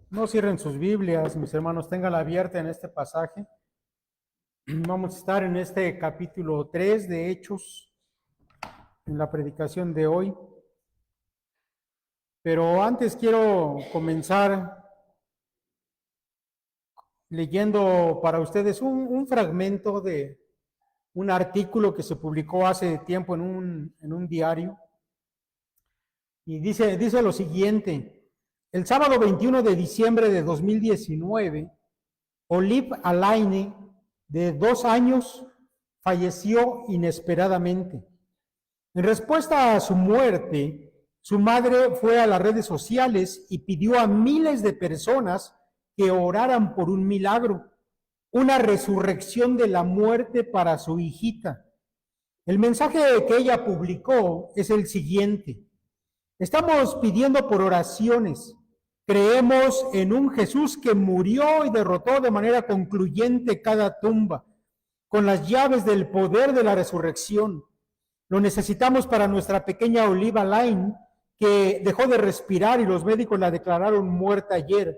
No cierren sus Biblias, mis hermanos, ténganla abierta en este pasaje. Vamos a estar en este capítulo 3 de Hechos, en la predicación de hoy. Pero antes quiero comenzar leyendo para ustedes un fragmento de un artículo que se publicó hace tiempo en un diario. Y dice lo siguiente: el sábado 21 de diciembre de 2019, Olive Alaine, de 2 años, falleció inesperadamente. En respuesta a su muerte, su madre fue a las redes sociales y pidió a miles de personas que oraran por un milagro, una resurrección de la muerte para su hijita. El mensaje que ella publicó es el siguiente: estamos pidiendo por oraciones. Creemos en un Jesús que murió y derrotó de manera concluyente cada tumba, con las llaves del poder de la resurrección. Lo necesitamos para nuestra pequeña Olive Alaine, que dejó de respirar y los médicos la declararon muerta ayer.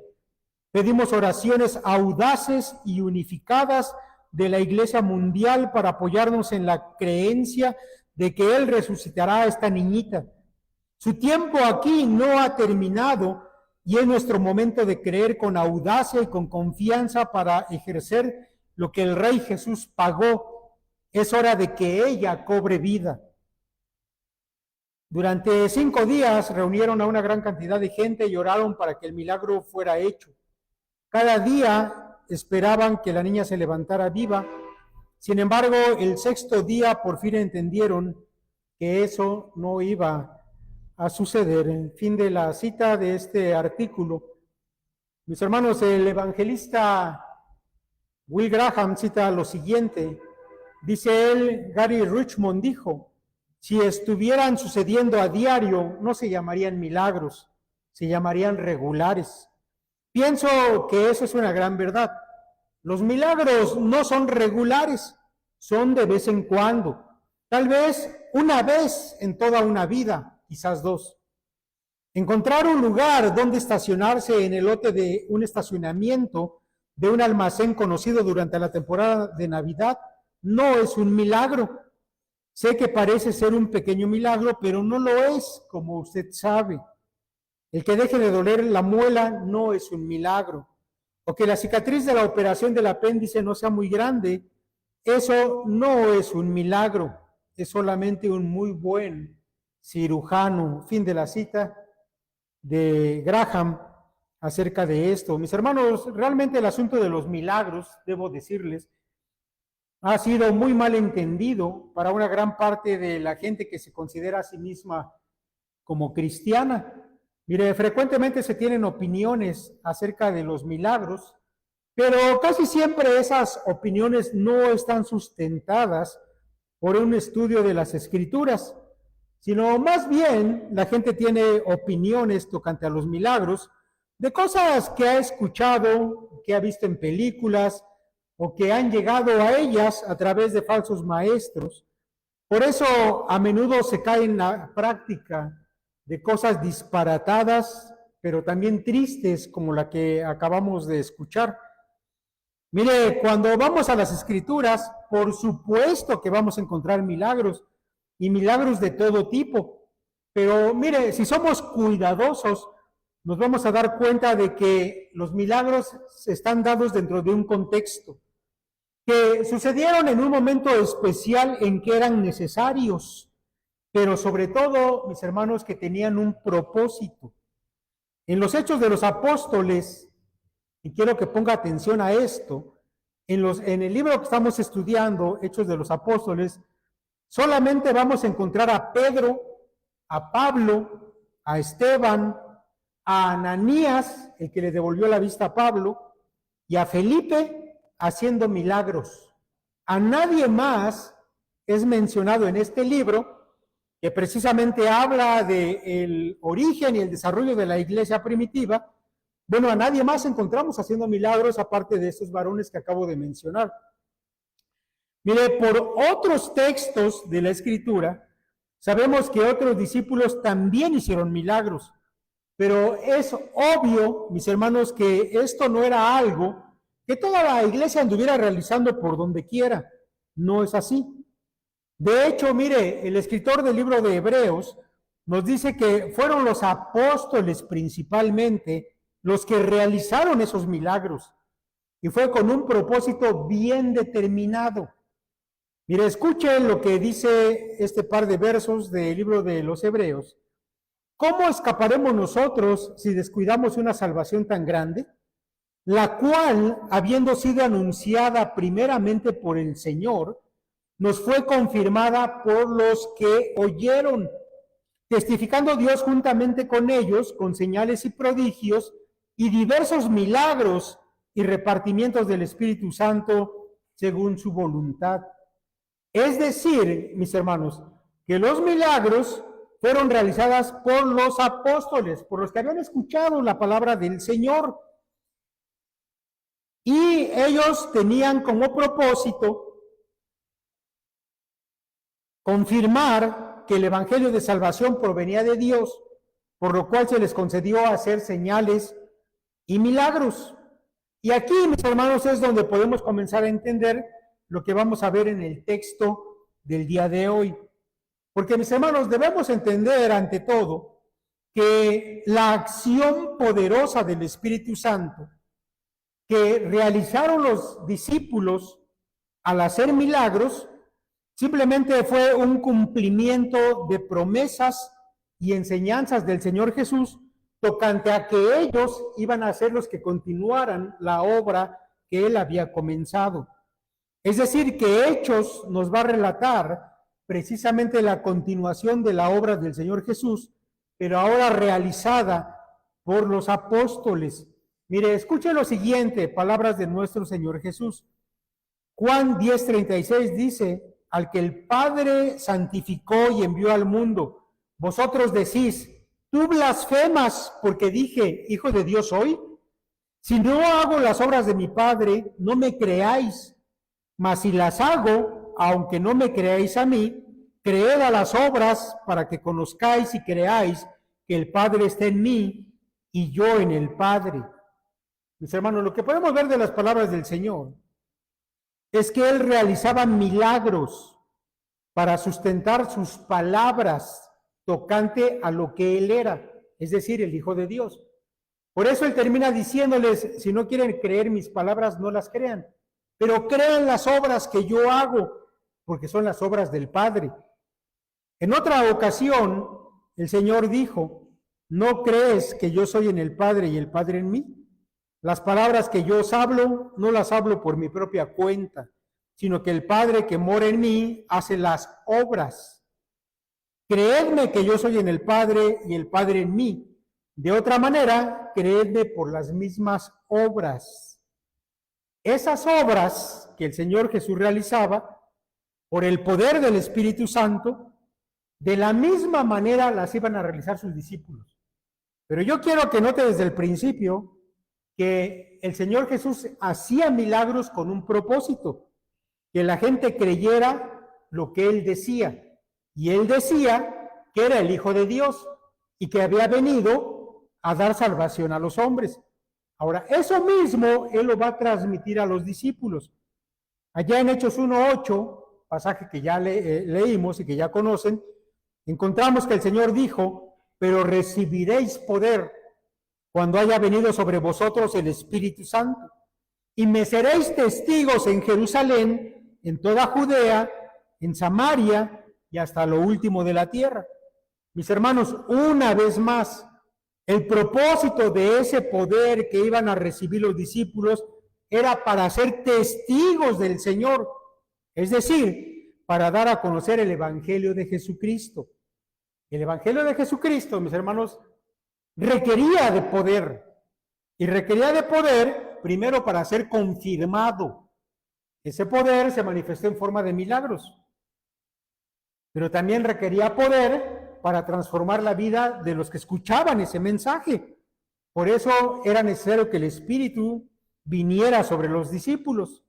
Pedimos oraciones audaces y unificadas de la Iglesia Mundial para apoyarnos en la creencia de que Él resucitará a esta niñita. Su tiempo aquí no ha terminado y es nuestro momento de creer con audacia y con confianza para ejercer lo que el Rey Jesús pagó. Es hora de que ella cobre vida. Durante 5 días reunieron a una gran cantidad de gente y oraron para que el milagro fuera hecho. Cada día esperaban que la niña se levantara viva. Sin embargo, el 6º día por fin entendieron que eso no iba a suceder. En fin de la cita de este artículo. Mis hermanos, el evangelista Will Graham cita lo siguiente. Dice él: Gary Richmond dijo, si estuvieran sucediendo a diario, no se llamarían milagros, se llamarían regulares. Pienso que eso es una gran verdad. Los milagros no son regulares, son de vez en cuando. Tal vez una vez en toda una vida, quizás 2. Encontrar un lugar donde estacionarse en el lote de un estacionamiento de un almacén conocido durante la temporada de Navidad no es un milagro. Sé que parece ser un pequeño milagro, pero no lo es, como usted sabe. El que deje de doler la muela no es un milagro. O que la cicatriz de la operación del apéndice no sea muy grande, eso no es un milagro. Es solamente un muy buen cirujano. Fin de la cita de Graham acerca de esto. Mis hermanos, realmente el asunto de los milagros, debo decirles, ha sido muy mal entendido para una gran parte de la gente que se considera a sí misma como cristiana. Mire, frecuentemente se tienen opiniones acerca de los milagros, pero casi siempre esas opiniones no están sustentadas por un estudio de las Escrituras, sino más bien la gente tiene opiniones tocante a los milagros de cosas que ha escuchado, que ha visto en películas o que han llegado a ellas a través de falsos maestros. Por eso a menudo se cae en la práctica de cosas disparatadas, pero también tristes, como la que acabamos de escuchar. Mire, cuando vamos a las Escrituras, por supuesto que vamos a encontrar milagros, y milagros de todo tipo. Pero mire, si somos cuidadosos, nos vamos a dar cuenta de que los milagros están dados dentro de un contexto, que sucedieron en un momento especial en que eran necesarios, pero sobre todo, mis hermanos, que tenían un propósito. En los Hechos de los Apóstoles, y quiero que ponga atención a esto, en el libro que estamos estudiando, Hechos de los Apóstoles, solamente vamos a encontrar a Pedro, a Pablo, a Esteban, a Ananías, el que le devolvió la vista a Pablo, y a Felipe haciendo milagros. A nadie más es mencionado en este libro, que precisamente habla del origen y el desarrollo de la iglesia primitiva. Bueno, a nadie más encontramos haciendo milagros aparte de esos varones que acabo de mencionar. Mire, por otros textos de la Escritura, sabemos que otros discípulos también hicieron milagros, pero es obvio, mis hermanos, que esto no era algo que toda la iglesia anduviera realizando por donde quiera. No es así. De hecho, mire, el escritor del libro de Hebreos nos dice que fueron los apóstoles principalmente los que realizaron esos milagros, y fue con un propósito bien determinado. Mire, escuchen lo que dice este par de versos del libro de los Hebreos. ¿Cómo escaparemos nosotros si descuidamos una salvación tan grande, la cual, habiendo sido anunciada primeramente por el Señor, nos fue confirmada por los que oyeron, testificando Dios juntamente con ellos, con señales y prodigios y diversos milagros y repartimientos del Espíritu Santo según su voluntad? Es decir, mis hermanos, que los milagros fueron realizadas por los apóstoles, por los que habían escuchado la palabra del Señor. Y ellos tenían como propósito confirmar que el evangelio de salvación provenía de Dios, por lo cual se les concedió hacer señales y milagros. Y aquí, mis hermanos, es donde podemos comenzar a entender lo que vamos a ver en el texto del día de hoy. Porque, mis hermanos, debemos entender ante todo que la acción poderosa del Espíritu Santo que realizaron los discípulos al hacer milagros simplemente fue un cumplimiento de promesas y enseñanzas del Señor Jesús tocante a que ellos iban a ser los que continuaran la obra que Él había comenzado. Es decir, que Hechos nos va a relatar precisamente la continuación de la obra del Señor Jesús, pero ahora realizada por los apóstoles. Mire, escuche lo siguiente, palabras de nuestro Señor Jesús. Juan 10:36 dice: al que el Padre santificó y envió al mundo, vosotros decís, tú blasfemas porque dije, Hijo de Dios soy. Si no hago las obras de mi Padre, no me creáis, mas si las hago, aunque no me creáis a mí, creed a las obras para que conozcáis y creáis que el Padre está en mí y yo en el Padre. Mis hermanos, lo que podemos ver de las palabras del Señor es que Él realizaba milagros para sustentar sus palabras tocante a lo que Él era, es decir, el Hijo de Dios. Por eso Él termina diciéndoles, si no quieren creer mis palabras, no las crean, pero crean las obras que yo hago, porque son las obras del Padre. En otra ocasión, el Señor dijo, ¿no crees que yo soy en el Padre y el Padre en mí? Las palabras que yo os hablo, no las hablo por mi propia cuenta, sino que el Padre que mora en mí hace las obras. Creedme que yo soy en el Padre y el Padre en mí. De otra manera, creedme por las mismas obras. Esas obras que el Señor Jesús realizaba, por el poder del Espíritu Santo, de la misma manera las iban a realizar sus discípulos. Pero yo quiero que note desde el principio que el Señor Jesús hacía milagros con un propósito, que la gente creyera lo que Él decía. Y Él decía que era el Hijo de Dios y que había venido a dar salvación a los hombres. Ahora, eso mismo Él lo va a transmitir a los discípulos. Allá en Hechos 1:8, pasaje que ya leímos y que ya conocen, encontramos que el Señor dijo, pero recibiréis poder cuando haya venido sobre vosotros el Espíritu Santo, y me seréis testigos en Jerusalén, en toda Judea, en Samaria y hasta lo último de la tierra. Mis hermanos, una vez más, el propósito de ese poder que iban a recibir los discípulos era para ser testigos del Señor, es decir, para dar a conocer el Evangelio de Jesucristo. El Evangelio de Jesucristo, mis hermanos, requería de poder, y requería de poder primero para ser confirmado. Ese poder se manifestó en forma de milagros, pero también requería poder para transformar la vida de los que escuchaban ese mensaje. Por eso era necesario que el Espíritu viniera sobre los discípulos.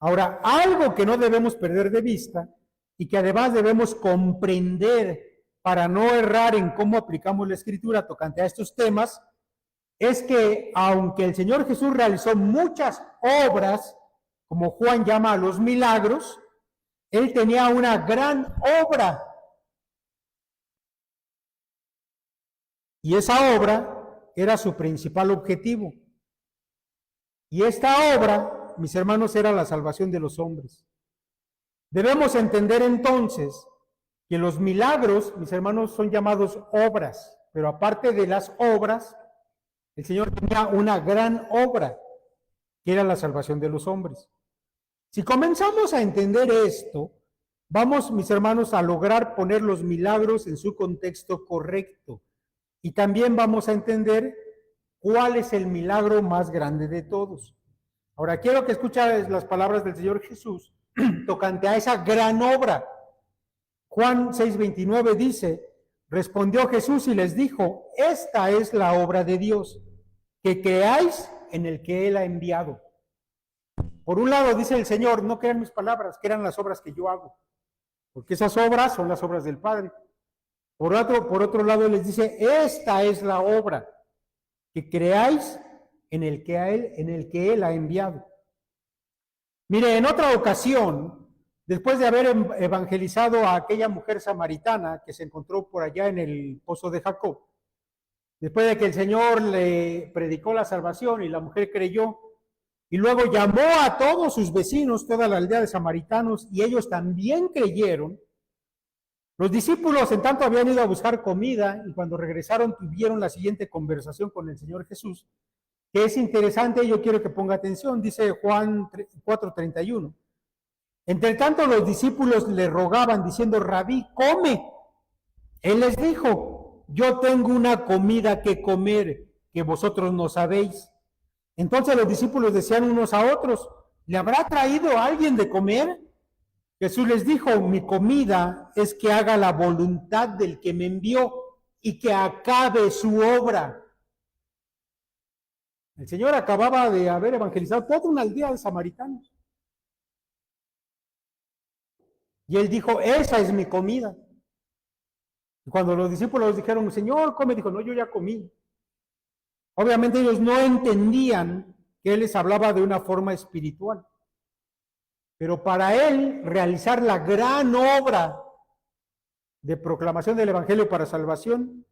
Ahora, algo que no debemos perder de vista y que además debemos comprender para no errar en cómo aplicamos la Escritura tocante a estos temas, es que aunque el Señor Jesús realizó muchas obras, como Juan llama a los milagros, Él tenía una gran obra. Y esa obra era su principal objetivo. Y esta obra, mis hermanos, era la salvación de los hombres. Debemos entender entonces que los milagros, mis hermanos, son llamados obras, pero aparte de las obras, el Señor tenía una gran obra, que era la salvación de los hombres. Si comenzamos a entender esto, vamos, mis hermanos, a lograr poner los milagros en su contexto correcto. Y también vamos a entender cuál es el milagro más grande de todos. Ahora, quiero que escuches las palabras del Señor Jesús tocante a esa gran obra. Juan 6:29 dice, respondió Jesús y les dijo, esta es la obra de Dios, que creáis en el que Él ha enviado. Por un lado dice el Señor, no crean mis palabras, crean las obras que yo hago, porque esas obras son las obras del Padre. Por otro lado les dice, esta es la obra, que creáis en el que Él ha enviado. Mire, en otra ocasión, después de haber evangelizado a aquella mujer samaritana que se encontró por allá en el pozo de Jacob, después de que el Señor le predicó la salvación y la mujer creyó, y luego llamó a todos sus vecinos, toda la aldea de samaritanos, y ellos también creyeron. Los discípulos en tanto habían ido a buscar comida y cuando regresaron tuvieron la siguiente conversación con el Señor Jesús, que es interesante y yo quiero que ponga atención, dice Juan 4:31. Entre tanto los discípulos le rogaban diciendo, Rabí, come. Él les dijo, yo tengo una comida que comer que vosotros no sabéis. Entonces los discípulos decían unos a otros, ¿le habrá traído alguien de comer? Jesús les dijo, mi comida es que haga la voluntad del que me envió y que acabe su obra. El Señor acababa de haber evangelizado toda una aldea de samaritanos. Y Él dijo, esa es mi comida. Y cuando los discípulos dijeron, Señor, come, dijo, no, yo ya comí. Obviamente ellos no entendían que Él les hablaba de una forma espiritual. Pero para Él realizar la gran obra de proclamación del Evangelio para salvación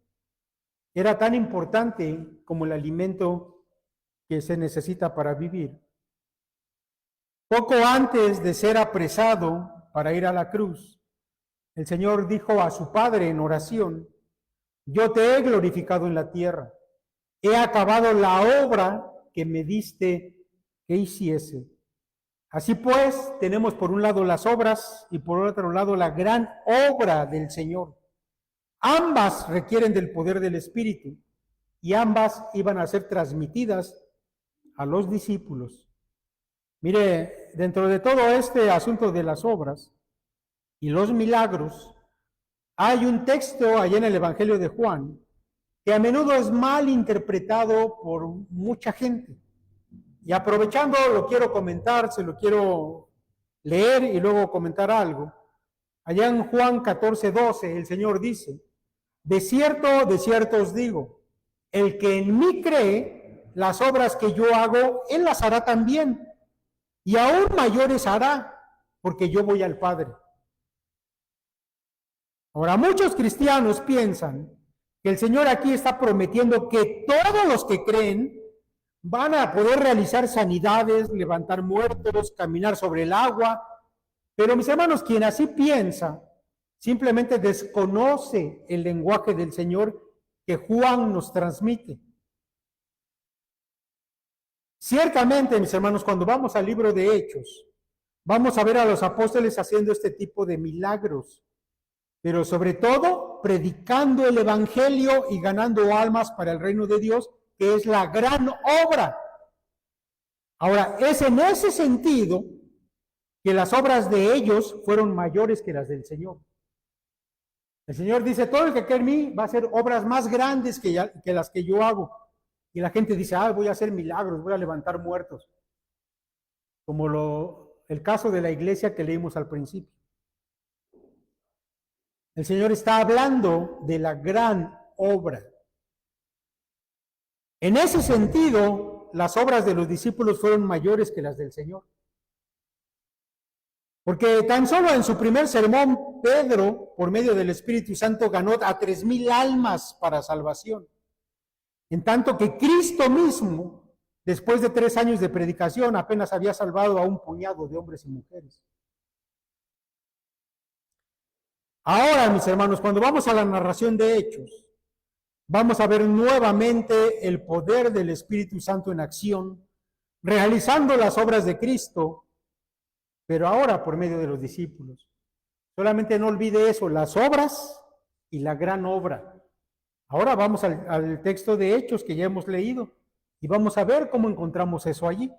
era tan importante como el alimento que se necesita para vivir. Poco antes de ser apresado para ir a la cruz, el Señor dijo a su Padre en oración, yo te he glorificado en la tierra, he acabado la obra que me diste que hiciese. Así pues, tenemos por un lado las obras y por otro lado la gran obra del Señor. Ambas requieren del poder del Espíritu y ambas iban a ser transmitidas a los discípulos. Mire, dentro de todo este asunto de las obras y los milagros, hay un texto allá en el Evangelio de Juan que a menudo es mal interpretado por mucha gente. Y aprovechando, lo quiero comentar, se lo quiero leer y luego comentar algo. Allá en Juan 14:12, el Señor dice, de cierto os digo, el que en mí cree, las obras que yo hago, él las hará también, y aún mayores hará, porque yo voy al Padre. Ahora, muchos cristianos piensan que el Señor aquí está prometiendo que todos los que creen van a poder realizar sanidades, levantar muertos, caminar sobre el agua. Pero mis hermanos, quien así piensa, simplemente desconoce el lenguaje del Señor que Juan nos transmite. Ciertamente, mis hermanos, cuando vamos al libro de Hechos, vamos a ver a los apóstoles haciendo este tipo de milagros, pero sobre todo predicando el Evangelio y ganando almas para el reino de Dios, que es la gran obra. Ahora, es en ese sentido que las obras de ellos fueron mayores que las del Señor. El Señor dice, todo el que cree en mí va a hacer obras más grandes que las que yo hago. Y la gente dice, voy a hacer milagros, voy a levantar muertos. Como el caso de la iglesia que leímos al principio. El Señor está hablando de la gran obra. En ese sentido, las obras de los discípulos fueron mayores que las del Señor. Porque tan solo en su primer sermón, Pedro, por medio del Espíritu Santo, ganó a 3,000 almas para salvación. En tanto que Cristo mismo, después de 3 años de predicación, apenas había salvado a un puñado de hombres y mujeres. Ahora, mis hermanos, cuando vamos a la narración de Hechos, vamos a ver nuevamente el poder del Espíritu Santo en acción, realizando las obras de Cristo, pero ahora por medio de los discípulos. Solamente no olvide eso, las obras y la gran obra. Ahora vamos al texto de Hechos que ya hemos leído y vamos a ver cómo encontramos eso allí.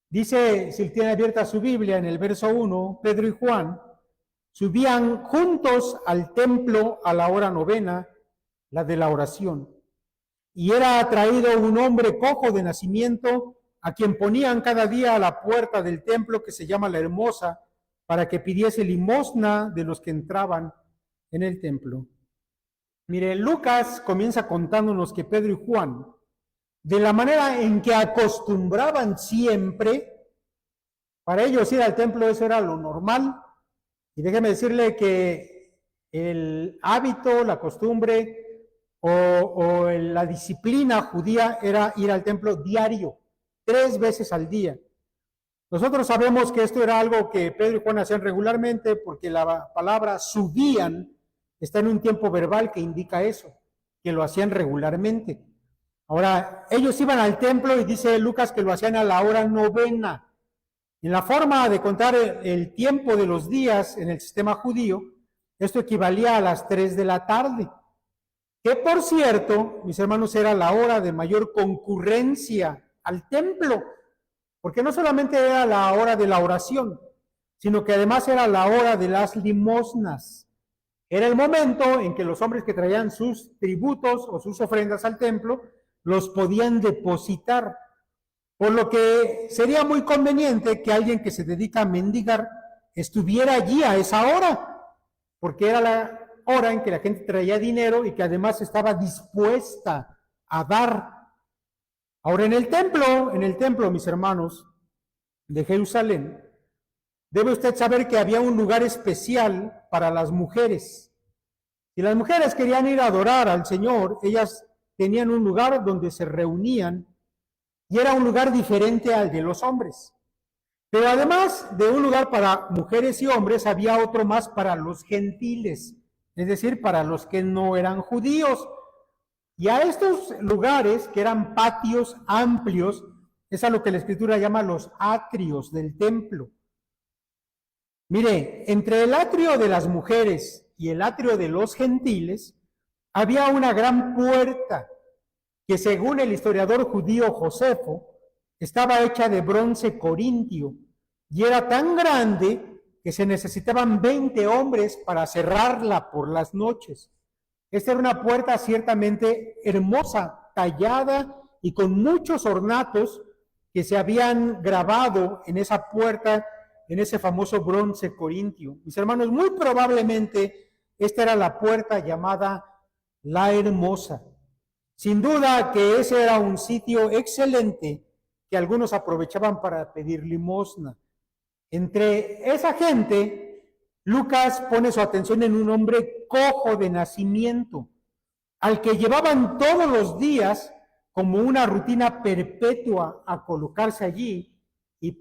Dice, si tiene abierta su Biblia, en el verso 1, Pedro y Juan subían juntos al templo a la hora novena, la de la oración. Y era traído un hombre cojo de nacimiento, a quien ponían cada día a la puerta del templo que se llama La Hermosa, para que pidiese limosna de los que entraban en el templo. Mire, Lucas comienza contándonos que Pedro y Juan, de la manera en que acostumbraban siempre, para ellos ir al templo eso era lo normal. Y déjeme decirle que el hábito, la costumbre o la disciplina judía era ir al templo diario, 3 veces al día. Nosotros sabemos que esto era algo que Pedro y Juan hacían regularmente porque la palabra subían está en un tiempo verbal que indica eso, que lo hacían regularmente. Ahora, ellos iban al templo y dice Lucas que lo hacían a la hora novena. En la forma de contar el tiempo de los días en el sistema judío, esto equivalía a las 3 de la tarde, que por cierto, mis hermanos, era la hora de mayor concurrencia al templo, porque no solamente era la hora de la oración, sino que además era la hora de las limosnas. Era el momento en que los hombres que traían sus tributos o sus ofrendas al templo los podían depositar. Por lo que sería muy conveniente que alguien que se dedica a mendigar estuviera allí a esa hora, porque era la hora en que la gente traía dinero y que además estaba dispuesta a dar. Ahora en el templo, mis hermanos, de Jerusalén, debe usted saber que había un lugar especial para las mujeres. Si las mujeres querían ir a adorar al Señor, ellas tenían un lugar donde se reunían y era un lugar diferente al de los hombres. Pero además de un lugar para mujeres y hombres, había otro más para los gentiles, es decir, para los que no eran judíos. Y a estos lugares, que eran patios amplios, es a lo que la Escritura llama los atrios del templo. Mire, entre el atrio de las mujeres y el atrio de los gentiles, había una gran puerta que según el historiador judío Josefo, estaba hecha de bronce corintio y era tan grande que se necesitaban 20 hombres para cerrarla por las noches. Esta era una puerta ciertamente hermosa, tallada y con muchos ornatos que se habían grabado en esa puerta, en ese famoso bronce corintio. Mis hermanos, muy probablemente esta era la puerta llamada La Hermosa. Sin duda que ese era un sitio excelente que algunos aprovechaban para pedir limosna. Entre esa gente, Lucas pone su atención en un hombre cojo de nacimiento, al que llevaban todos los días como una rutina perpetua a colocarse allí y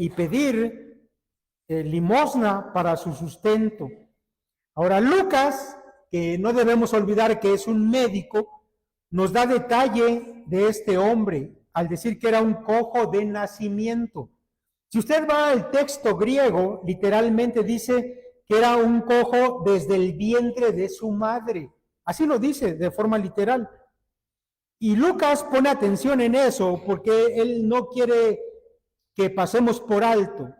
pedir limosna para su sustento. Ahora, Lucas, que no debemos olvidar que es un médico, nos da detalle de este hombre al decir que era un cojo de nacimiento. Si usted va al texto griego, literalmente dice que era un cojo desde el vientre de su madre. Así lo dice de forma literal. Y Lucas pone atención en eso porque él no quiere que pasemos por alto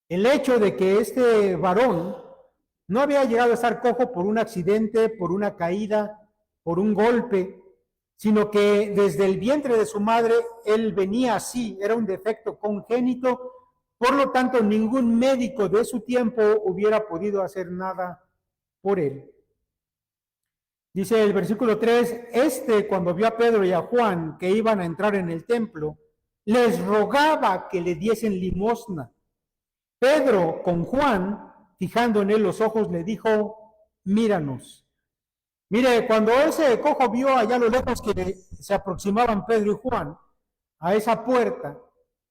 el hecho de que este varón no había llegado a estar cojo por un accidente, por una caída, por un golpe, sino que desde el vientre de su madre él venía así, era un defecto congénito Por lo tanto, ningún médico de su tiempo hubiera podido hacer nada por él. Dice el versículo 3, cuando vio a Pedro y a Juan que iban a entrar en el templo, les rogaba que le diesen limosna. Pedro, con Juan, fijando en él los ojos, le dijo, míranos. Mire, cuando ese cojo vio allá a lo lejos que se aproximaban Pedro y Juan a esa puerta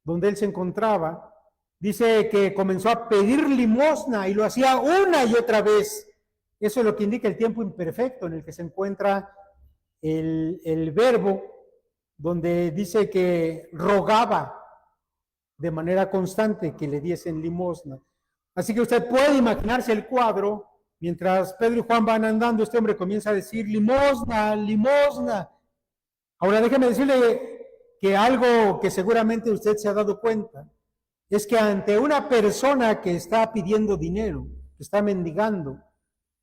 donde él se encontraba, dice que comenzó a pedir limosna y lo hacía una y otra vez. Eso es lo que indica el tiempo imperfecto en el que se encuentra el verbo, donde dice que rogaba de manera constante que le diesen limosna. Así que usted puede imaginarse el cuadro. Mientras Pedro y Juan van andando, este hombre comienza a decir, limosna, limosna. Ahora déjeme decirle que algo que seguramente usted se ha dado cuenta, es que ante una persona que está pidiendo dinero, que está mendigando,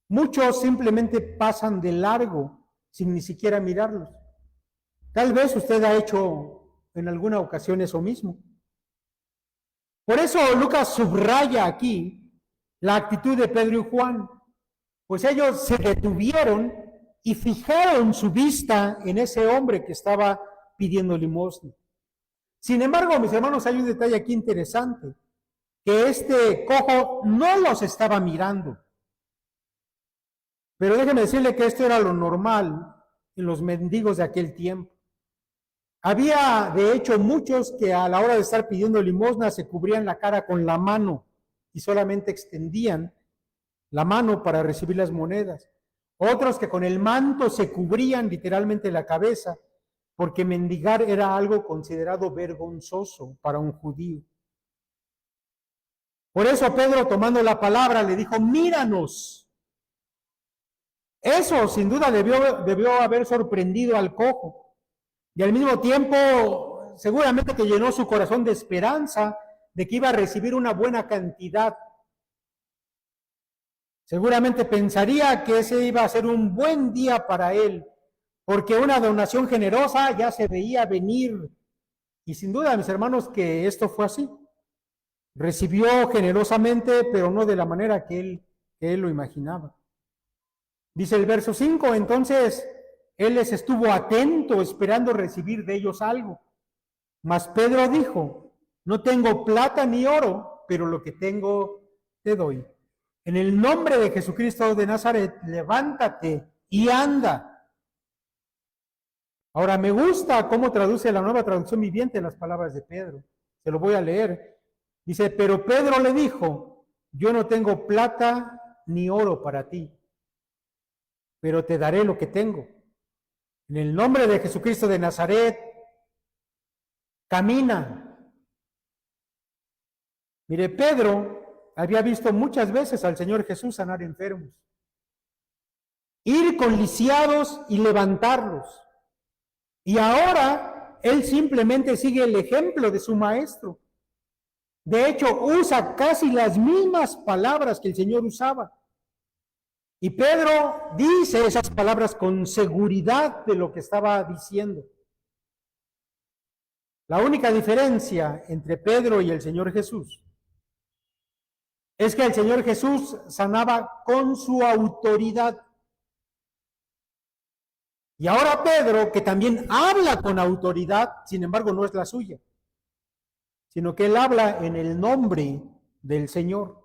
muchos simplemente pasan de largo sin ni siquiera mirarlos. Tal vez usted ha hecho en alguna ocasión eso mismo. Por eso Lucas subraya aquí la actitud de Pedro y Juan, pues ellos se detuvieron y fijaron su vista en ese hombre que estaba pidiendo limosna. Sin embargo, mis hermanos, hay un detalle aquí interesante, que este cojo no los estaba mirando. Pero déjeme decirle que esto era lo normal en los mendigos de aquel tiempo. Había, de hecho, muchos que a la hora de estar pidiendo limosna se cubrían la cara con la mano y solamente extendían la mano para recibir las monedas. Otros que con el manto se cubrían literalmente la cabeza, porque mendigar era algo considerado vergonzoso para un judío. Por eso Pedro, tomando la palabra, le dijo, míranos. Eso sin duda debió haber sorprendido al cojo. Y al mismo tiempo, seguramente que llenó su corazón de esperanza de que iba a recibir una buena cantidad. Seguramente pensaría que ese iba a ser un buen día para él, porque una donación generosa ya se veía venir. Y sin duda, mis hermanos, que esto fue así. Recibió generosamente, pero no de la manera que él lo imaginaba. Dice el verso 5, entonces él les estuvo atento, esperando recibir de ellos algo. Mas Pedro dijo, no tengo plata ni oro, pero lo que tengo te doy. En el nombre de Jesucristo de Nazaret, levántate y anda. Ahora, me gusta cómo traduce la Nueva Traducción Viviente las palabras de Pedro. Se lo voy a leer. Dice, pero Pedro le dijo, yo no tengo plata ni oro para ti, pero te daré lo que tengo. En el nombre de Jesucristo de Nazaret, camina. Mire, Pedro había visto muchas veces al Señor Jesús sanar enfermos, ir con lisiados y levantarlos. Y ahora él simplemente sigue el ejemplo de su maestro. De hecho, usa casi las mismas palabras que el Señor usaba. Y Pedro dice esas palabras con seguridad de lo que estaba diciendo. La única diferencia entre Pedro y el Señor Jesús es que el Señor Jesús sanaba con su autoridad. Y ahora Pedro, que también habla con autoridad, sin embargo no es la suya, sino que él habla en el nombre del Señor.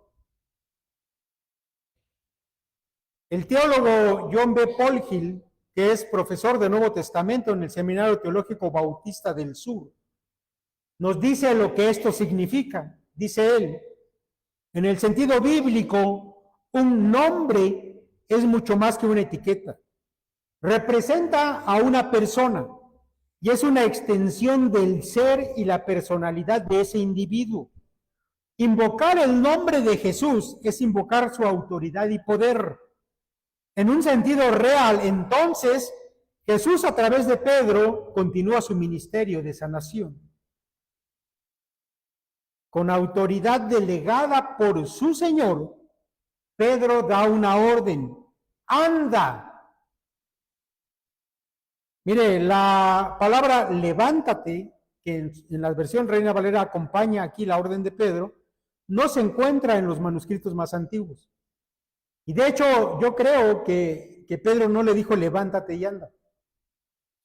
El teólogo John B. Polhill, que es profesor de Nuevo Testamento en el Seminario Teológico Bautista del Sur, nos dice lo que esto significa. Dice él, en el sentido bíblico, un nombre es mucho más que una etiqueta. Representa a una persona y es una extensión del ser y la personalidad de ese individuo. Invocar el nombre de Jesús es invocar su autoridad y poder. En un sentido real, entonces, Jesús a través de Pedro continúa su ministerio de sanación. Con autoridad delegada por su Señor, Pedro da una orden: anda. Mire, la palabra levántate que en la versión Reina Valera acompaña aquí la orden de Pedro, no se encuentra en los manuscritos más antiguos. Y de hecho, yo creo que Pedro no le dijo levántate y anda,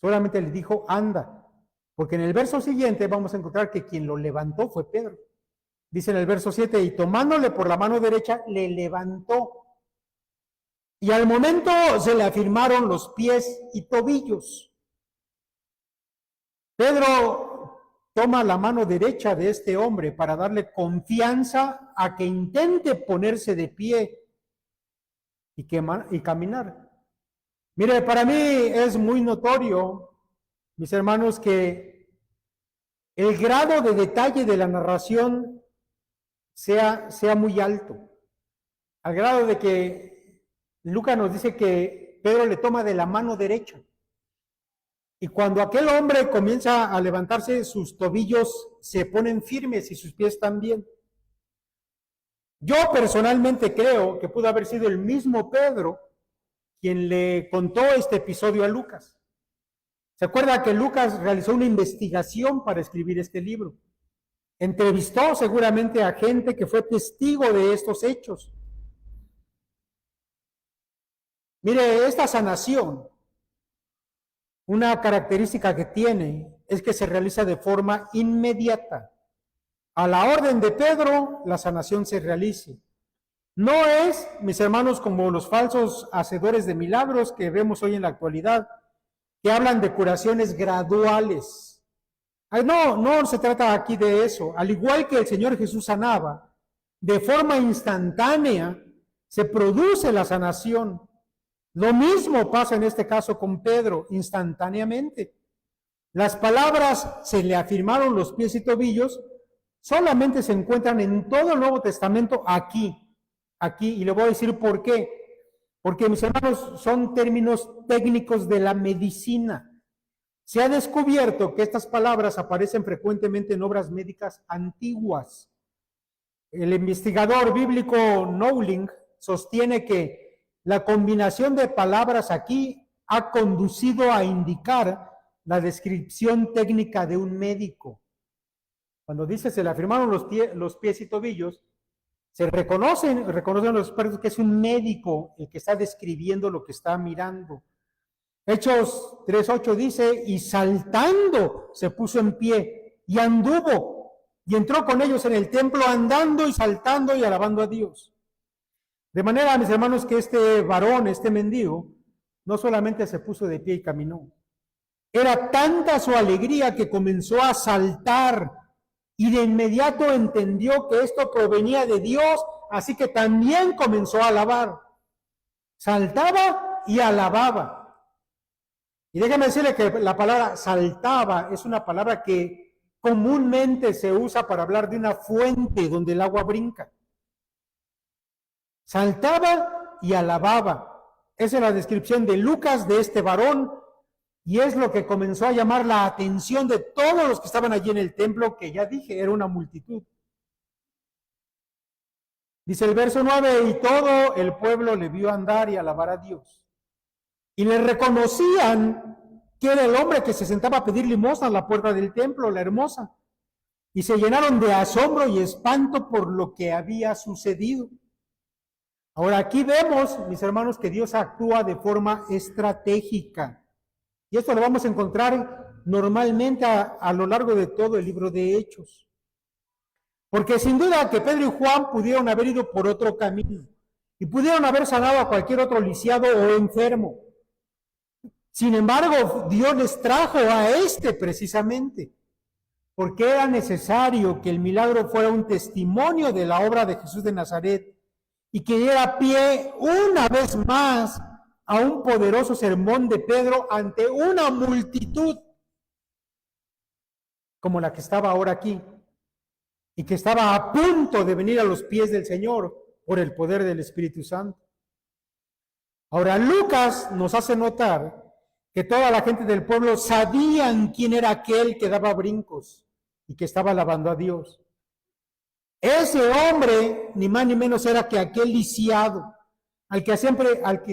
solamente le dijo anda, porque en el verso siguiente vamos a encontrar que quien lo levantó fue Pedro. Dice en el verso 7, y tomándole por la mano derecha, le levantó. Y al momento se le afirmaron los pies y tobillos. Pedro toma la mano derecha de este hombre para darle confianza a que intente ponerse de pie y caminar. Mire, para mí es muy notorio, mis hermanos, que el grado de detalle de la narración sea muy alto, al grado de que Lucas nos dice que Pedro le toma de la mano derecha. Y cuando aquel hombre comienza a levantarse, sus tobillos se ponen firmes y sus pies también. Yo personalmente creo que pudo haber sido el mismo Pedro quien le contó este episodio a Lucas. ¿Se acuerda que Lucas realizó una investigación para escribir este libro? Entrevistó seguramente a gente que fue testigo de estos hechos. Mire, esta sanación, una característica que tiene es que se realiza de forma inmediata. A la orden de Pedro, la sanación se realice. No es, mis hermanos, como los falsos hacedores de milagros que vemos hoy en la actualidad, que hablan de curaciones graduales. No se trata aquí de eso. Al igual que el Señor Jesús sanaba, de forma instantánea se produce la sanación. Lo mismo pasa en este caso con Pedro, instantáneamente. Las palabras se le afirmaron los pies y tobillos, solamente se encuentran en todo el Nuevo Testamento aquí, y le voy a decir por qué. Porque, mis hermanos, son términos técnicos de la medicina. Se ha descubierto que estas palabras aparecen frecuentemente en obras médicas antiguas. El investigador bíblico Knowling sostiene que la combinación de palabras aquí ha conducido a indicar la descripción técnica de un médico. Cuando dice se le afirmaron los pies y tobillos, se reconocen los expertos que es un médico el que está describiendo lo que está mirando. Hechos 3:8 dice, y saltando se puso en pie y anduvo y entró con ellos en el templo andando y saltando y alabando a Dios. De manera, mis hermanos, que este varón, este mendigo, no solamente se puso de pie y caminó. Era tanta su alegría que comenzó a saltar y de inmediato entendió que esto provenía de Dios, así que también comenzó a alabar. Saltaba y alababa. Y déjame decirle que la palabra saltaba es una palabra que comúnmente se usa para hablar de una fuente donde el agua brinca. Saltaba y alababa. Esa es la descripción de Lucas de este varón y es lo que comenzó a llamar la atención de todos los que estaban allí en el templo, que ya dije, era una multitud. Dice el verso 9, y todo el pueblo le vio andar y alabar a Dios. Y le reconocían que era el hombre que se sentaba a pedir limosna a la puerta del templo, la hermosa. Y se llenaron de asombro y espanto por lo que había sucedido. Ahora aquí vemos, mis hermanos, que Dios actúa de forma estratégica. Y esto lo vamos a encontrar normalmente a lo largo de todo el libro de Hechos. Porque sin duda que Pedro y Juan pudieron haber ido por otro camino y pudieron haber sanado a cualquier otro lisiado o enfermo. Sin embargo, Dios les trajo a este precisamente, porque era necesario que el milagro fuera un testimonio de la obra de Jesús de Nazaret y que diera pie una vez más a un poderoso sermón de Pedro ante una multitud como la que estaba ahora aquí y que estaba a punto de venir a los pies del Señor por el poder del Espíritu Santo. Ahora, Lucas nos hace notar que toda la gente del pueblo sabían quién era aquel que daba brincos y que estaba alabando a Dios. Ese hombre, ni más ni menos, era que aquel lisiado, al que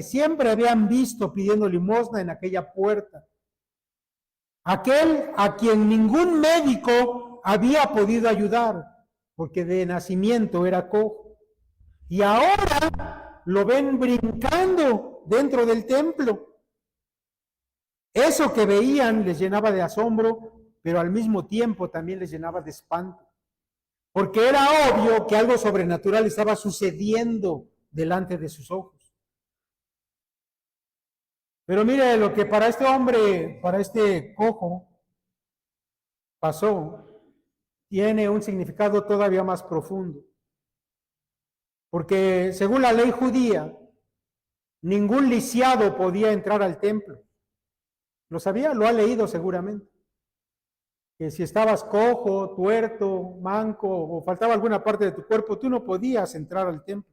siempre habían visto pidiendo limosna en aquella puerta. aquel a quien ningún médico había podido ayudar, porque de nacimiento era cojo. Y ahora lo ven brincando dentro del templo. Eso que veían les llenaba de asombro, pero al mismo tiempo también les llenaba de espanto, porque era obvio que algo sobrenatural estaba sucediendo delante de sus ojos. Pero mire lo que para este hombre, para este cojo, pasó, tiene un significado todavía más profundo. Porque según la ley judía, ningún lisiado podía entrar al templo. ¿Lo sabía? Lo ha leído seguramente. Que si estabas cojo, tuerto, manco o faltaba alguna parte de tu cuerpo, tú no podías entrar al templo.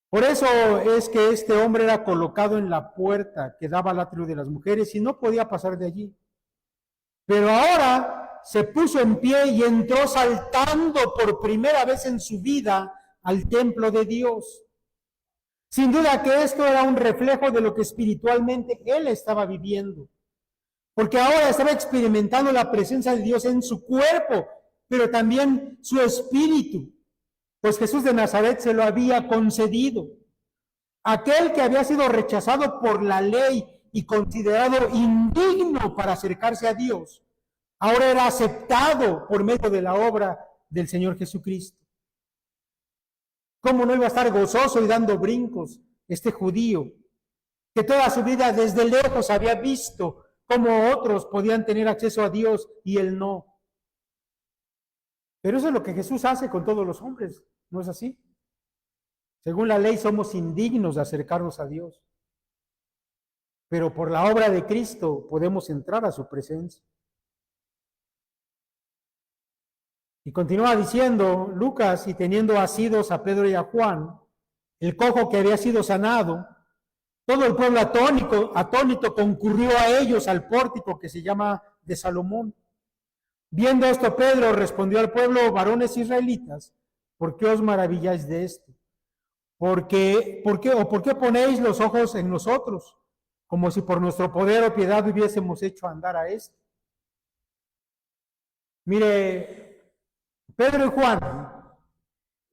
Por eso es que este hombre era colocado en la puerta que daba al atrio de las mujeres y no podía pasar de allí. Pero ahora se puso en pie y entró saltando por primera vez en su vida al templo de Dios. Sin duda que esto era un reflejo de lo que espiritualmente él estaba viviendo, porque ahora estaba experimentando la presencia de Dios en su cuerpo, pero también su espíritu, pues Jesús de Nazaret se lo había concedido. Aquel que había sido rechazado por la ley y considerado indigno para acercarse a Dios, ahora era aceptado por medio de la obra del Señor Jesucristo. ¿Cómo no iba a estar gozoso y dando brincos este judío, que toda su vida desde lejos había visto cómo otros podían tener acceso a Dios y él no? Pero eso es lo que Jesús hace con todos los hombres, ¿no es así? Según la ley somos indignos de acercarnos a Dios, pero por la obra de Cristo podemos entrar a su presencia. Y continúa diciendo Lucas, y teniendo asidos a Pedro y a Juan, el cojo que había sido sanado, todo el pueblo atónito concurrió a ellos al pórtico que se llama de Salomón. Viendo esto, Pedro respondió al pueblo: varones israelitas, ¿por qué os maravilláis de esto? ¿Por qué ponéis los ojos en nosotros, como si por nuestro poder o piedad hubiésemos hecho andar a este? Mire, Pedro y Juan,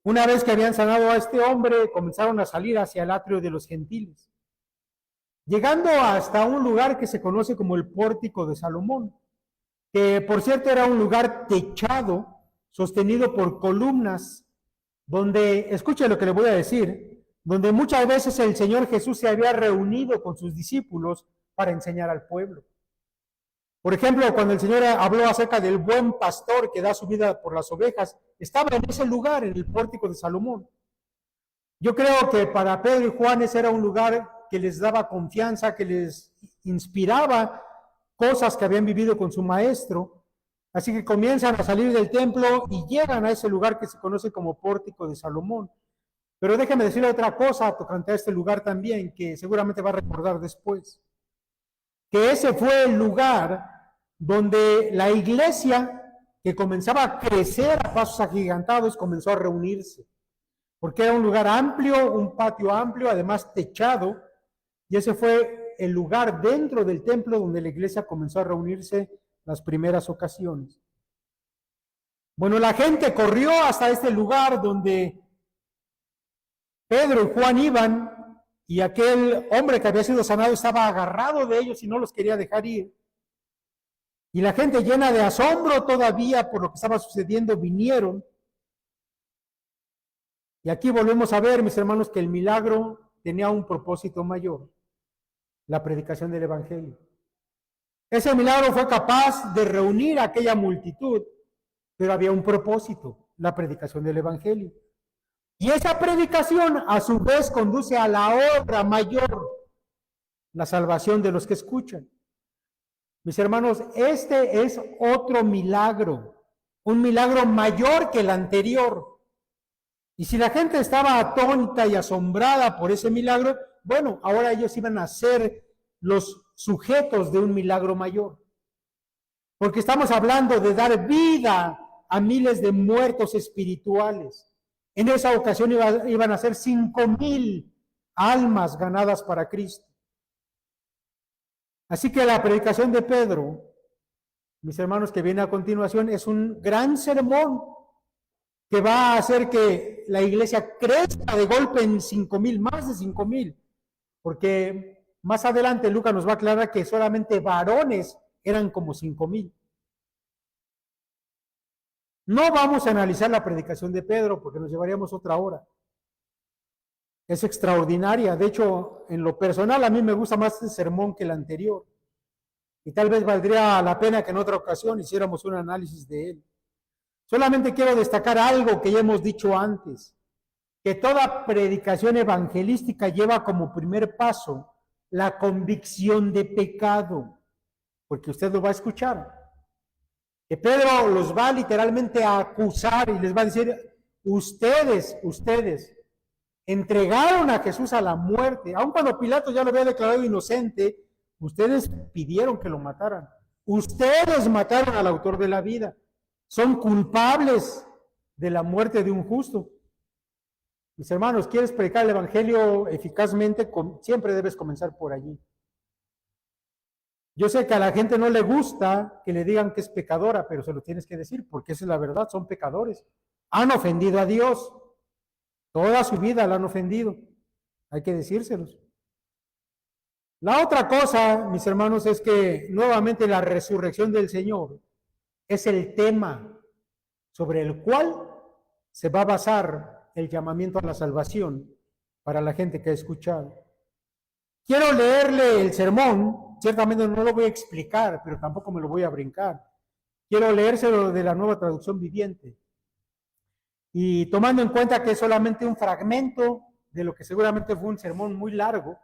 una vez que habían sanado a este hombre, comenzaron a salir hacia el atrio de los gentiles, llegando hasta un lugar que se conoce como el pórtico de Salomón, que por cierto era un lugar techado, sostenido por columnas, donde, escuche lo que le voy a decir, donde muchas veces el Señor Jesús se había reunido con sus discípulos para enseñar al pueblo. Por ejemplo, cuando el Señor habló acerca del buen pastor que da su vida por las ovejas, estaba en ese lugar, en el pórtico de Salomón. Yo creo que para Pedro y Juan ese era un lugar que les daba confianza, que les inspiraba cosas que habían vivido con su maestro. Así que comienzan a salir del templo y llegan a ese lugar que se conoce como pórtico de Salomón. Pero déjame decirle otra cosa tocante a este lugar también, que seguramente va a recordar después. Que ese fue el lugar donde la iglesia, que comenzaba a crecer a pasos agigantados, comenzó a reunirse. Porque era un lugar amplio, un patio amplio, además techado, y ese fue el lugar dentro del templo donde la iglesia comenzó a reunirse las primeras ocasiones. Bueno, la gente corrió hasta este lugar donde Pedro y Juan iban, y aquel hombre que había sido sanado estaba agarrado de ellos y no los quería dejar ir. Y la gente, llena de asombro todavía por lo que estaba sucediendo, vinieron. Y aquí volvemos a ver, mis hermanos, que el milagro tenía un propósito mayor: la predicación del evangelio. Ese milagro fue capaz de reunir a aquella multitud, pero había un propósito: la predicación del evangelio. Y esa predicación a su vez conduce a la obra mayor, la salvación de los que escuchan. Mis hermanos, este es otro milagro, un milagro mayor que el anterior. Y si la gente estaba atónita y asombrada por ese milagro, bueno, ahora ellos iban a ser los sujetos de un milagro mayor. Porque estamos hablando de dar vida a miles de muertos espirituales. En esa ocasión iban a ser 5,000 almas ganadas para Cristo. Así que la predicación de Pedro, mis hermanos, que viene a continuación, es un gran sermón que va a hacer que la iglesia crezca de golpe en 5,000, más de 5,000, porque más adelante Lucas nos va a aclarar que solamente varones eran como 5,000. No vamos a analizar la predicación de Pedro porque nos llevaríamos otra hora. Es extraordinaria. De hecho, en lo personal, a mí me gusta más este sermón que el anterior. Y tal vez valdría la pena que en otra ocasión hiciéramos un análisis de él. Solamente quiero destacar algo que ya hemos dicho antes, que toda predicación evangelística lleva como primer paso la convicción de pecado, porque usted lo va a escuchar. Que Pedro los va literalmente a acusar y les va a decir, ustedes entregaron a Jesús a la muerte, aun cuando Pilato ya lo había declarado inocente, ustedes pidieron que lo mataran. Ustedes mataron al autor de la vida. Son culpables de la muerte de un justo. Mis hermanos, ¿quieres predicar el evangelio eficazmente? Siempre debes comenzar por allí. Yo sé que a la gente no le gusta que le digan que es pecadora, pero se lo tienes que decir, porque esa es la verdad, son pecadores. Han ofendido a Dios. Toda su vida la han ofendido. Hay que decírselos. La otra cosa, mis hermanos, es que nuevamente la resurrección del Señor es el tema sobre el cual se va a basar el llamamiento a la salvación para la gente que ha escuchado. Quiero leerle el sermón, ciertamente no lo voy a explicar, pero tampoco me lo voy a brincar. Quiero leérselo de la Nueva Traducción Viviente. Y tomando en cuenta que es solamente un fragmento de lo que seguramente fue un sermón muy largo,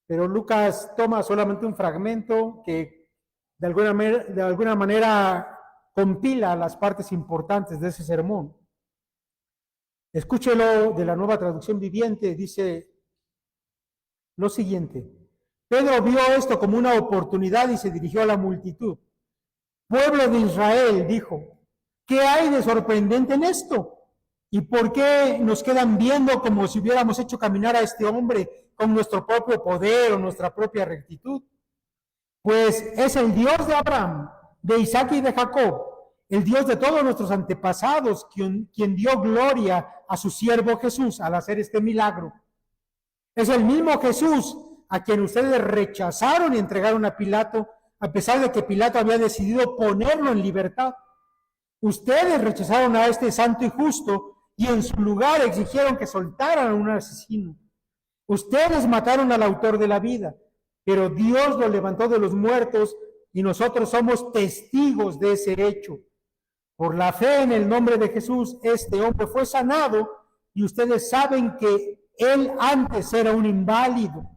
pero Lucas toma solamente un fragmento que de alguna manera compila las partes importantes de ese sermón. Escúchelo de la Nueva Traducción Viviente, dice lo siguiente: Pedro vio esto como una oportunidad y se dirigió a la multitud. Pueblo de Israel, dijo, ¿qué hay de sorprendente en esto? ¿Y por qué nos quedan viendo como si hubiéramos hecho caminar a este hombre con nuestro propio poder o nuestra propia rectitud? Pues es el Dios de Abraham, de Isaac y de Jacob, el Dios de todos nuestros antepasados, quien dio gloria a su siervo Jesús al hacer este milagro. Es el mismo Jesús a quien ustedes rechazaron y entregaron a Pilato, a pesar de que Pilato había decidido ponerlo en libertad. Ustedes rechazaron a este santo y justo y en su lugar exigieron que soltaran a un asesino. Ustedes mataron al autor de la vida, pero Dios lo levantó de los muertos y nosotros somos testigos de ese hecho. Por la fe en el nombre de Jesús, este hombre fue sanado y ustedes saben que él antes era un inválido.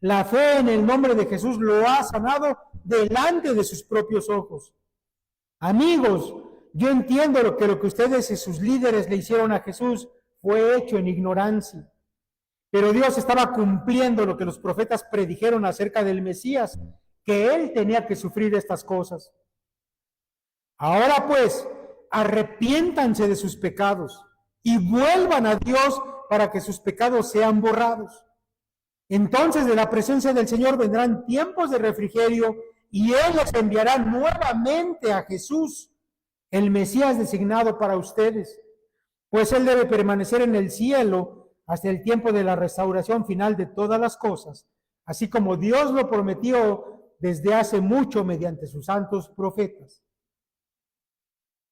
La fe en el nombre de Jesús lo ha sanado delante de sus propios ojos. Amigos, yo entiendo lo que ustedes y sus líderes le hicieron a Jesús fue hecho en ignorancia. Pero Dios estaba cumpliendo lo que los profetas predijeron acerca del Mesías, que él tenía que sufrir estas cosas. Ahora pues, arrepiéntanse de sus pecados y vuelvan a Dios para que sus pecados sean borrados. Entonces de la presencia del Señor vendrán tiempos de refrigerio y Él les enviará nuevamente a Jesús, el Mesías designado para ustedes, pues Él debe permanecer en el cielo hasta el tiempo de la restauración final de todas las cosas, así como Dios lo prometió desde hace mucho mediante sus santos profetas.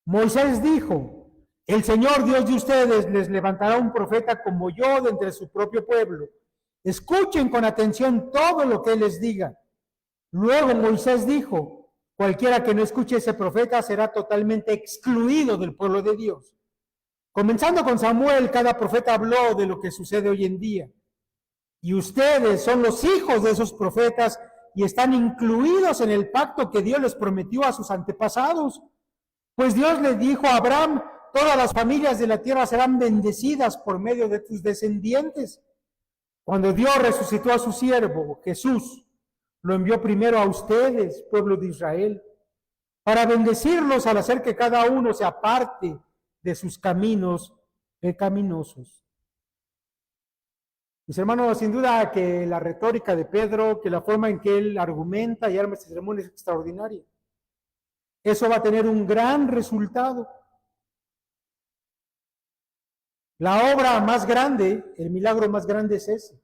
Moisés dijo, el Señor Dios de ustedes les levantará un profeta como yo de entre su propio pueblo. Escuchen con atención todo lo que Él les diga. Luego Moisés dijo, cualquiera que no escuche ese profeta será totalmente excluido del pueblo de Dios. Comenzando con Samuel, cada profeta habló de lo que sucede hoy en día. Y ustedes son los hijos de esos profetas y están incluidos en el pacto que Dios les prometió a sus antepasados. Pues Dios les dijo a Abraham, todas las familias de la tierra serán bendecidas por medio de tus descendientes. Cuando Dios resucitó a su siervo, Jesús, lo envió primero a ustedes, pueblo de Israel, para bendecirlos al hacer que cada uno se aparte de sus caminos pecaminosos. Mis hermanos, sin duda que la retórica de Pedro, que la forma en que él argumenta y arma este sermón es extraordinaria. Eso va a tener un gran resultado. La obra más grande, el milagro más grande es ese.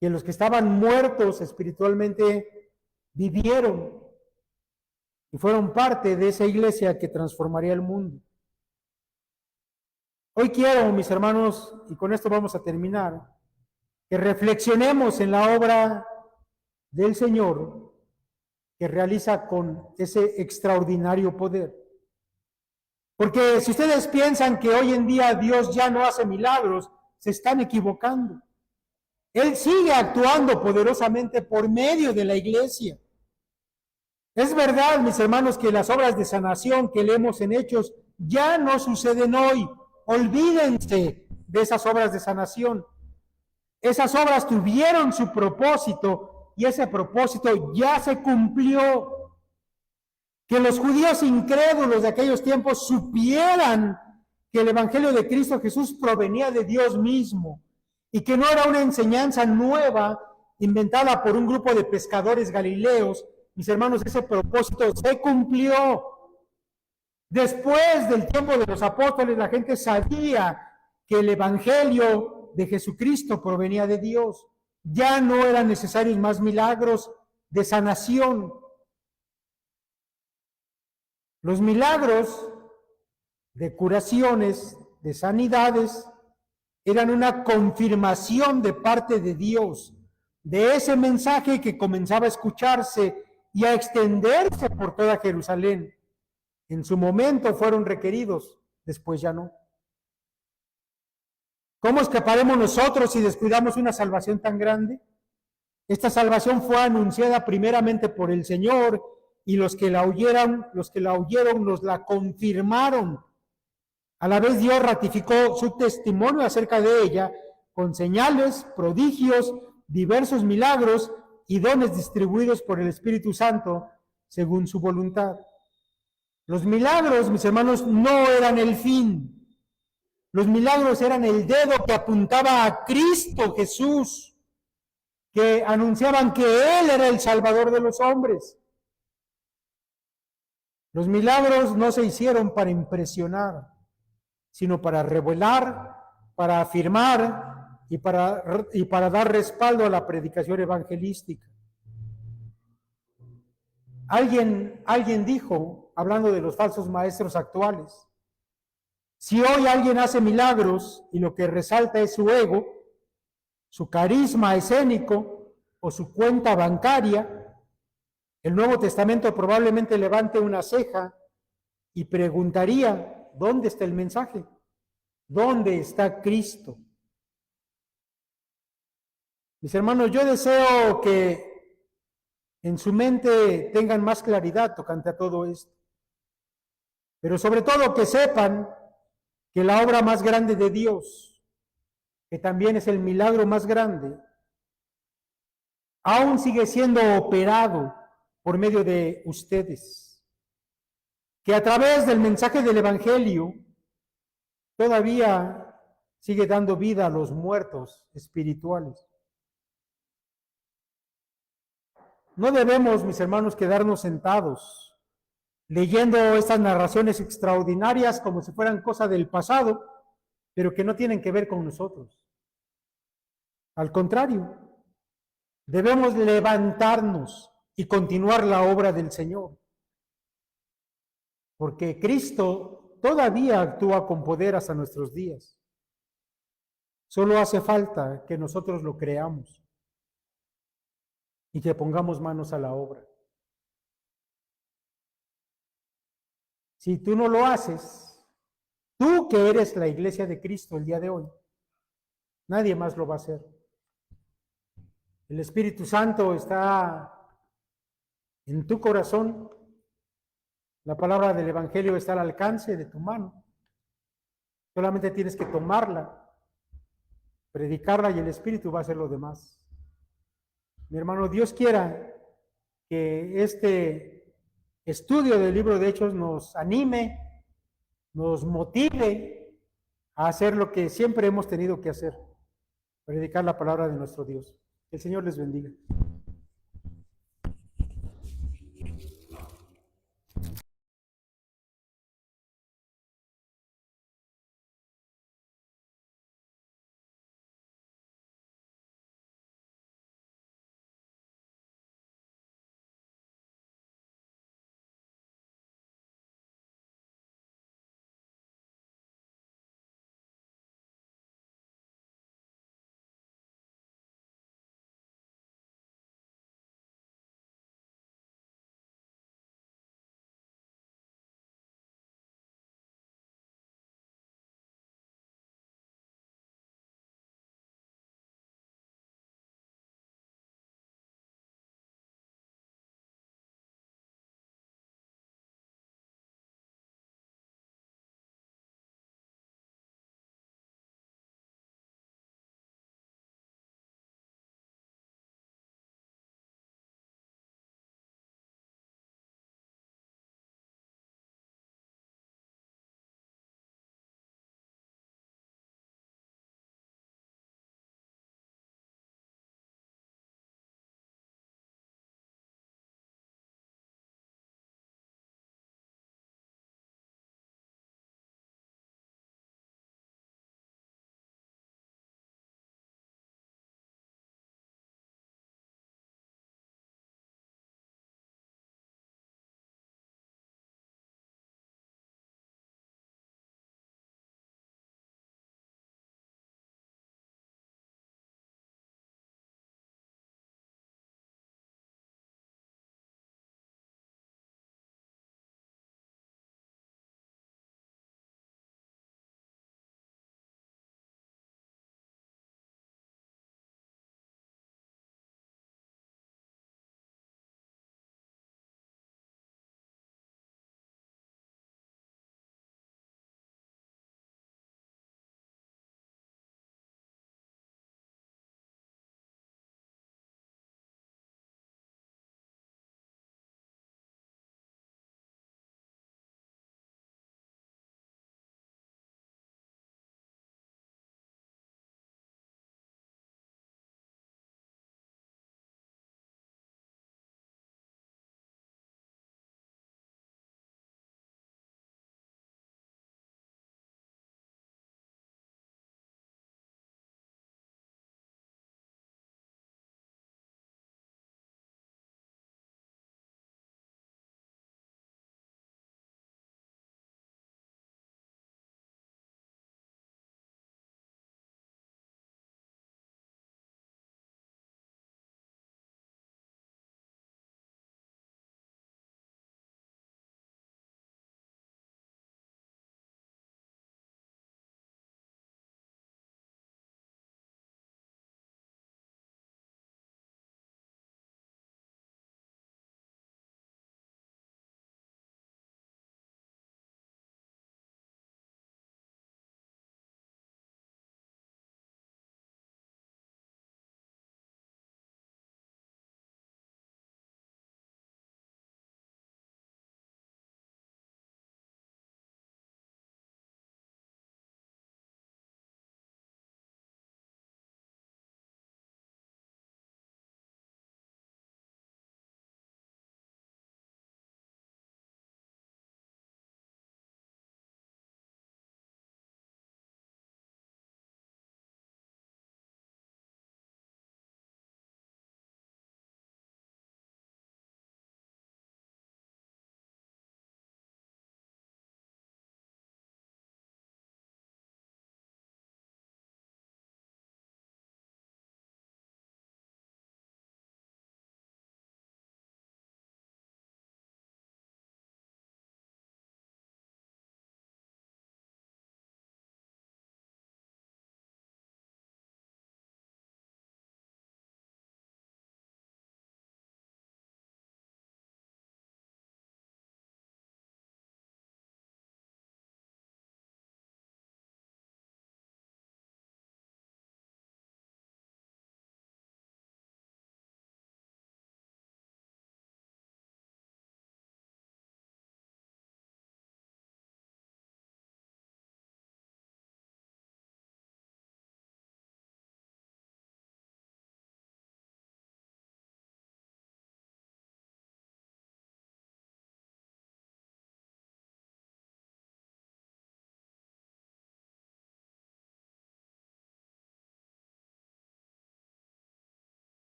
Que los que estaban muertos espiritualmente vivieron y fueron parte de esa iglesia que transformaría el mundo. Hoy quiero, mis hermanos, y con esto vamos a terminar, que reflexionemos en la obra del Señor que realiza con ese extraordinario poder. Porque si ustedes piensan que hoy en día Dios ya no hace milagros, se están equivocando. Él sigue actuando poderosamente por medio de la iglesia. Es verdad, mis hermanos, que las obras de sanación que leemos en Hechos ya no suceden hoy. Olvídense de esas obras de sanación. Esas obras tuvieron su propósito y ese propósito ya se cumplió. Que los judíos incrédulos de aquellos tiempos supieran que el Evangelio de Cristo Jesús provenía de Dios mismo y que no era una enseñanza nueva inventada por un grupo de pescadores galileos. Mis hermanos, ese propósito se cumplió. Después del tiempo de los apóstoles, la gente sabía que el Evangelio de Jesucristo provenía de Dios. Ya no eran necesarios más milagros de sanación. Los milagros de curaciones, de sanidades, eran una confirmación de parte de Dios, de ese mensaje que comenzaba a escucharse y a extenderse por toda Jerusalén. En su momento fueron requeridos, después ya no. ¿Cómo escaparemos nosotros si descuidamos una salvación tan grande? Esta salvación fue anunciada primeramente por el Señor y los que la oyeron nos la confirmaron. A la vez Dios ratificó su testimonio acerca de ella con señales, prodigios, diversos milagros y dones distribuidos por el Espíritu Santo según su voluntad. Los milagros, mis hermanos, no eran el fin. Los milagros eran el dedo que apuntaba a Cristo Jesús, que anunciaban que Él era el Salvador de los hombres. Los milagros no se hicieron para impresionar, sino para revelar, para afirmar y para dar respaldo a la predicación evangelística. Alguien dijo, hablando de los falsos maestros actuales, si hoy alguien hace milagros y lo que resalta es su ego, su carisma escénico o su cuenta bancaria, el Nuevo Testamento probablemente levante una ceja y preguntaría, ¿dónde está el mensaje? ¿Dónde está Cristo? Mis hermanos, yo deseo que en su mente tengan más claridad tocante a todo esto, pero sobre todo que sepan que la obra más grande de Dios, que también es el milagro más grande, aún sigue siendo operado por medio de ustedes, que a través del mensaje del Evangelio todavía sigue dando vida a los muertos espirituales. No debemos, mis hermanos, quedarnos sentados leyendo estas narraciones extraordinarias como si fueran cosa del pasado, pero que no tienen que ver con nosotros. Al contrario, debemos levantarnos y continuar la obra del Señor, porque Cristo todavía actúa con poder hasta nuestros días. Solo hace falta que nosotros lo creamos y que pongamos manos a la obra. Si tú no lo haces, tú que eres la iglesia de Cristo el día de hoy, nadie más lo va a hacer. El Espíritu Santo está en tu corazón. La palabra del Evangelio está al alcance de tu mano. Solamente tienes que tomarla, predicarla y el Espíritu va a hacer lo demás. Mi hermano, Dios quiera que este estudio del libro de Hechos nos anime, nos motive a hacer lo que siempre hemos tenido que hacer. predicar la palabra de nuestro Dios. Que el Señor les bendiga.